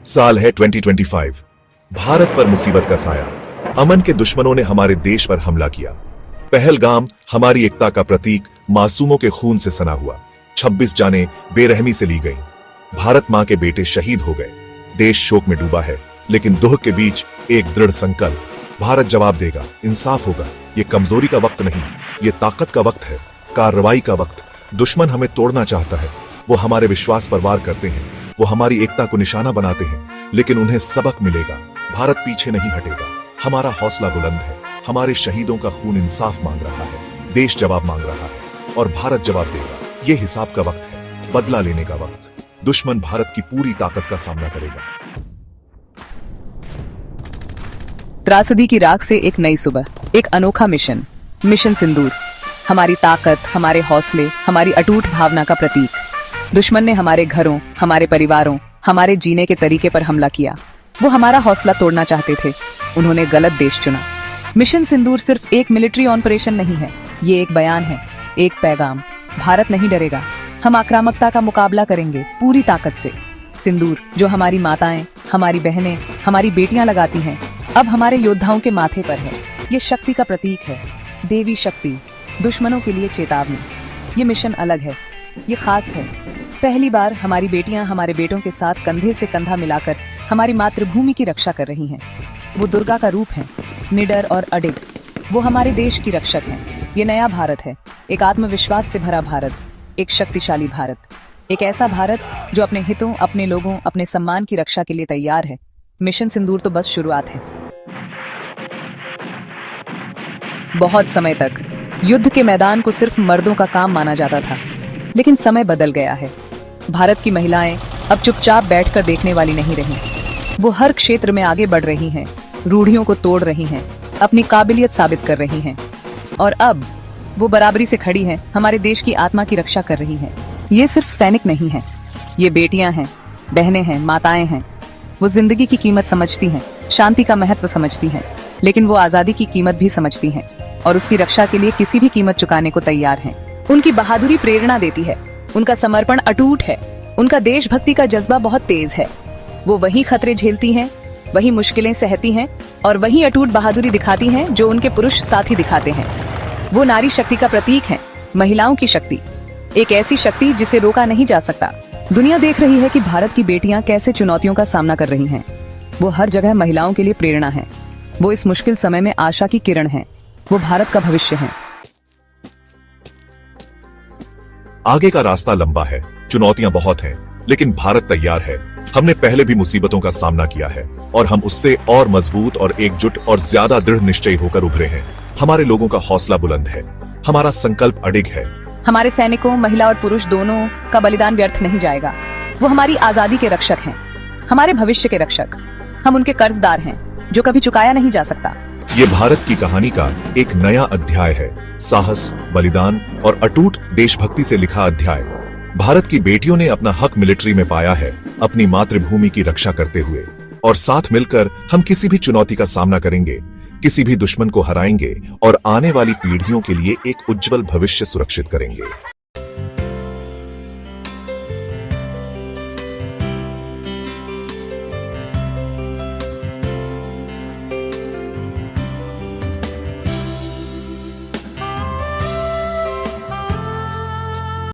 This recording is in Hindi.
साल है 2025। भारत पर मुसीबत का साया। अमन के दुश्मनों ने हमारे देश पर हमला किया। पहलगाम हमारी एकता का प्रतीक मासूमों के खून से सना हुआ। 26 जानें बेरहमी से ली गईं। भारत मां के बेटे शहीद हो गए। देश शोक में डूबा है, लेकिन दुख के बीच एक दृढ़ संकल्प। भारत जवाब देगा, इंसाफ होगा। ये कमजोरी का वक्त नहीं, ये ताकत का वक्त है, कार्रवाई का वक्त। दुश्मन हमें तोड़ना चाहता है, वो हमारे विश्वास पर वार करते हैं, वो हमारी एकता को निशाना बनाते हैं, लेकिन उन्हें सबक मिलेगा। भारत पीछे नहीं हटेगा। हमारा हौसला बुलंद है। हमारे शहीदों का खून इंसाफ मांग रहा है। देश जवाब मांग रहा है और भारत जवाब देगा। ये हिसाब का वक्त है, बदला लेने का वक्त। दुश्मन भारत की पूरी ताकत का सामना करेगा। त्रासदी की राख से एक नई सुबह, एक अनोखा मिशन, मिशन सिंदूर। हमारी ताकत, हमारे हौसले, हमारी अटूट भावना का प्रतीक। दुश्मन ने हमारे घरों, हमारे परिवारों, हमारे जीने के तरीके पर हमला किया। वो हमारा हौसला तोड़ना चाहते थे। उन्होंने गलत देश चुना। मिशन सिंदूर सिर्फ एक मिलिट्री ऑपरेशन नहीं है, ये एक बयान है, एक पैगाम। भारत नहीं डरेगा। हम आक्रामकता का मुकाबला करेंगे पूरी ताकत से। सिंदूर जो हमारी माताएं, हमारी बहनें, हमारी बेटियां लगाती हैं, अब हमारे योद्धाओं के माथे पर है। ये शक्ति का प्रतीक है, देवी शक्ति, दुश्मनों के लिए चेतावनी। ये मिशन अलग है, ये खास है। पहली बार हमारी बेटियां हमारे बेटों के साथ कंधे से कंधा मिलाकर हमारी मातृभूमि की रक्षा कर रही हैं। वो दुर्गा का रूप है, निडर और अडिग। वो हमारे देश की रक्षक हैं। ये नया भारत है, एक आत्मविश्वास से भरा भारत, एक शक्तिशाली भारत, एक ऐसा भारत जो अपने हितों, अपने लोगों, अपने सम्मान की रक्षा के लिए तैयार है। मिशन सिंदूर तो बस शुरुआत है। बहुत समय तक युद्ध के मैदान को सिर्फ मर्दों का काम माना जाता था, लेकिन समय बदल गया है। भारत की महिलाएं अब चुपचाप बैठकर देखने वाली नहीं रहीं। वो हर क्षेत्र में आगे बढ़ रही हैं, रूढ़ियों को तोड़ रही हैं, अपनी काबिलियत साबित कर रही हैं, और अब वो बराबरी से खड़ी हैं, हमारे देश की आत्मा की रक्षा कर रही हैं। ये सिर्फ सैनिक नहीं है, ये बेटियां हैं, बहनें हैं, माताएं हैं। वो जिंदगी की कीमत समझती हैं, शांति का महत्व समझती हैं, लेकिन वो आजादी की कीमत भी समझती हैं और उसकी रक्षा के लिए किसी भी कीमत चुकाने को तैयार हैं। उनकी बहादुरी प्रेरणा देती है, उनका समर्पण अटूट है, उनका देशभक्ति का जज्बा बहुत तेज है। वो वही खतरे झेलती हैं, वही मुश्किलें सहती हैं और वही अटूट बहादुरी दिखाती हैं जो उनके पुरुष साथी दिखाते हैं। वो नारी शक्ति का प्रतीक है, महिलाओं की शक्ति, एक ऐसी शक्ति जिसे रोका नहीं जा सकता। दुनिया देख रही है कि भारत की बेटियां कैसे चुनौतियों का सामना कर रही हैं। वो हर जगह महिलाओं के लिए प्रेरणा है। वो इस मुश्किल समय में आशा की किरण है। वो भारत का भविष्य है। आगे का रास्ता लंबा है, चुनौतियां बहुत हैं, लेकिन भारत तैयार है। हमने पहले भी मुसीबतों का सामना किया है और हम उससे और मजबूत और एकजुट और ज्यादा दृढ़ निश्चयी होकर उभरे हैं। हमारे लोगों का हौसला बुलंद है, हमारा संकल्प अडिग है। हमारे सैनिकों, महिला और पुरुष दोनों का बलिदान व्यर्थ नहीं जाएगा। वो हमारी आजादी के रक्षक हैं, हमारे भविष्य के रक्षक। हम उनके कर्जदार हैं, जो कभी चुकाया नहीं जा सकता। ये भारत की कहानी का एक नया अध्याय है, साहस, बलिदान और अटूट देशभक्ति से लिखा अध्याय। भारत की बेटियों ने अपना हक मिलिट्री में पाया है, अपनी मातृभूमि की रक्षा करते हुए, और साथ मिलकर हम किसी भी चुनौती का सामना करेंगे, किसी भी दुश्मन को हराएंगे और आने वाली पीढ़ियों के लिए एक उज्जवल भविष्य सुरक्षित करेंगे।